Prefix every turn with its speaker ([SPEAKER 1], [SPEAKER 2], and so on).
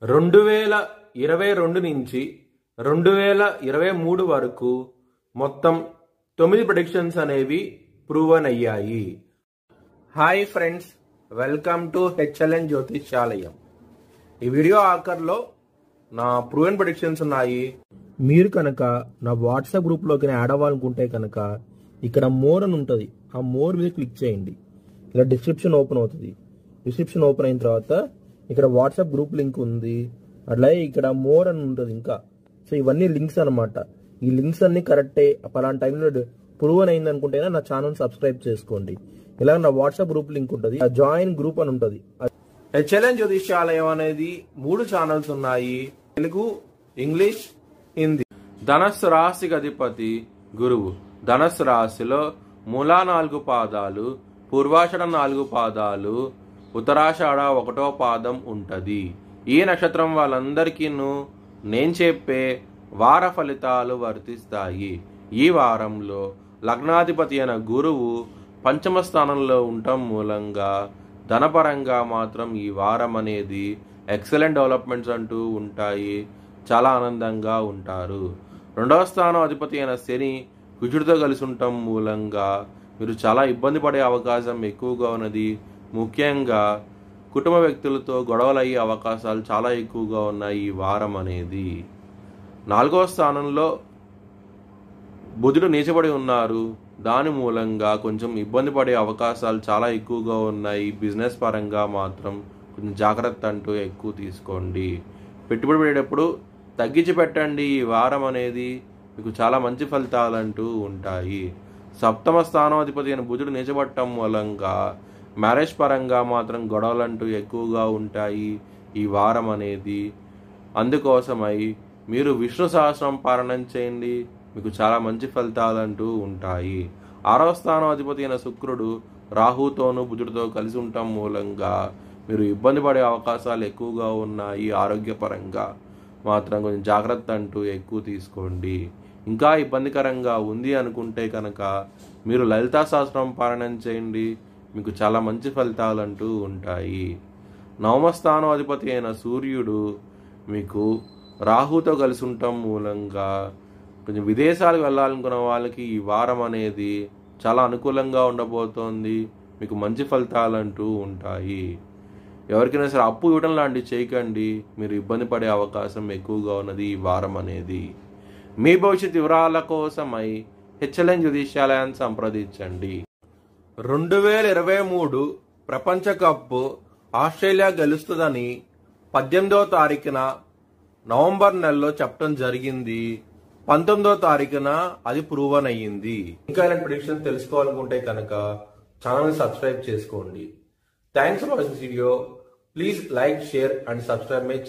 [SPEAKER 1] 2022 నుంచి 2023 వరకు మొత్తం 9 ప్రెడిక్షన్స్ అనేవి ప్రూవన్ అయ్యాయి. Hi friends, welcome to HLN జ్యోతిష్యాలయం. ఈ వీడియో ఆఖర్లో నా ప్రూవన్ ప్రెడిక్షన్స్ ఉన్నాయి. మీరు కనుక నా వాట్సాప్ గ్రూప్లోకి యాడ్ అవ్వాలనుకుంటే కనుక ఇక్కడ మోర్ అని ఉంటుంది, ఆ మోర్ మీద క్లిక్ చేయండి. ఇలా డిస్క్రిప్షన్ ఓపెన్ అవుతుంది. డిస్క్రిప్షన్ ఓపెన్ అయిన తర్వాత ఇక్కడ వాట్సాప్ గ్రూప్ లింక్ ఉంది, అట్లాగే ఇక్కడ మోర్ అని ఉంటుంది ఇంకా. సో ఇవన్నీ లింక్స్ అనమాట. ఈ లింక్స్ అన్ని కరెక్టే. పలానా టైంలో ప్రూవన్ అయింది అనుకుంటేనే నా ఛానల్ సబ్స్క్రైబ్ చేసుకోండి. ఇలా నా వాట్సాప్ గ్రూప్ లింక్ ఉంటుంది, జాయిన్ గ్రూప్ అని ఉంటుంది. హెచ్ఎల్ఎన్ జ్యోతిష్యాలయం అనేది 3 ఛానల్స్ ఉన్నాయి, తెలుగు, ఇంగ్లీష్, హిందీ. ధనస్సు రాశికి అధిపతి గురువు. ధనస్సు రాశిలో మూలా 4 పాదాలు, పూర్వాషాఢ 4 పాదాలు, ఉత్తరాషాఢ 1వ పాదం ఉంటది. ఈ నక్షత్రం వాళ్ళందరికీ నేను చెప్పే వార ఫలితాలు వర్తిస్తాయి. ఈ వారంలో లగ్నాధిపతి అయిన గురువు పంచమ స్థానంలో ఉండటం మూలంగా ధనపరంగా మాత్రం ఈ వారం అనేది ఎక్సలెంట్ డెవలప్మెంట్స్ అంటూ ఉంటాయి. చాలా ఆనందంగా ఉంటారు. 2వ స్థానం అధిపతి అయిన శని కుజుడితో కలిసి ఉండటం మూలంగా మీరు చాలా ఇబ్బంది పడే అవకాశం ఎక్కువగా ఉన్నది. ముఖ్యంగా కుటుంబ వ్యక్తులతో గొడవలు అయ్యే అవకాశాలు చాలా ఎక్కువగా ఉన్నాయి ఈ వారం అనేది. 4వ స్థానంలో బుధుడు నీచబడి ఉన్నారు. దాని మూలంగా కొంచెం ఇబ్బంది పడే అవకాశాలు చాలా ఎక్కువగా ఉన్నాయి. బిజినెస్ పరంగా మాత్రం కొంచెం జాగ్రత్త అంటూ ఎక్కువ తీసుకోండి. పెట్టుబడి పెట్టేటప్పుడు తగ్గించి పెట్టండి. ఈ వారం అనేది మీకు చాలా మంచి ఫలితాలంటూ ఉంటాయి. 7వ స్థానాధిపతి అయిన బుధుడు నీచబడటం మూలంగా మ్యారేజ్ పరంగా మాత్రం గొడవలంటూ ఎక్కువగా ఉంటాయి ఈ వారం అనేది. అందుకోసమై మీరు విష్ణు సహస్రం పారాయణం చేయండి, మీకు చాలా మంచి ఫలితాలంటూ ఉంటాయి. 6వ స్థానాధిపతి అయిన శుక్రుడు రాహుతోనూ బుధుడితో కలిసి ఉండటం మూలంగా మీరు ఇబ్బంది పడే అవకాశాలు ఎక్కువగా ఉన్నాయి. ఆరోగ్యపరంగా మాత్రం కొంచెం జాగ్రత్త అంటూ ఎక్కువ తీసుకోండి. ఇంకా ఇబ్బందికరంగా ఉంది అనుకుంటే కనుక మీరు లలితా సహస్రం పారాయణం చేయండి, మీకు చాలా మంచి ఫలితాలంటూ ఉంటాయి. 9వ స్థానం అధిపతి అయిన సూర్యుడు మీకు రాహుతో కలిసి ఉండటం మూలంగా కొంచెం విదేశాలకు వెళ్ళాలనుకున్న వాళ్ళకి ఈ వారం అనేది చాలా అనుకూలంగా ఉండబోతోంది. మీకు మంచి ఫలితాలంటూ ఉంటాయి. ఎవరికైనా సరే అప్పు ఇవ్వడం లాంటివి చేయకండి, మీరు ఇబ్బంది పడే అవకాశం ఎక్కువగా ఉన్నది ఈ వారం అనేది. మీ భవిష్యత్ వివరాల కోసమై హెచ్ఎల్ఎన్ జ్యోతిష్యాలయాన్ని సంప్రదించండి. 2023 ప్రపంచ కప్ ఆస్ట్రేలియా గెలుస్తుందని 18వ తారీఖున నవంబర్ నెలలో చెప్పడం జరిగింది. 19వ తారీఖున అది ప్రూవన్ అయ్యింది. ఇంకా ఇలాంటి ప్రెడిక్షన్స్ తెలుసుకోవాలనుకుంటే కనుక ఛానల్ సబ్స్క్రైబ్ చేసుకోండి. Thanks for watching video. Please like, share and subscribe my channel.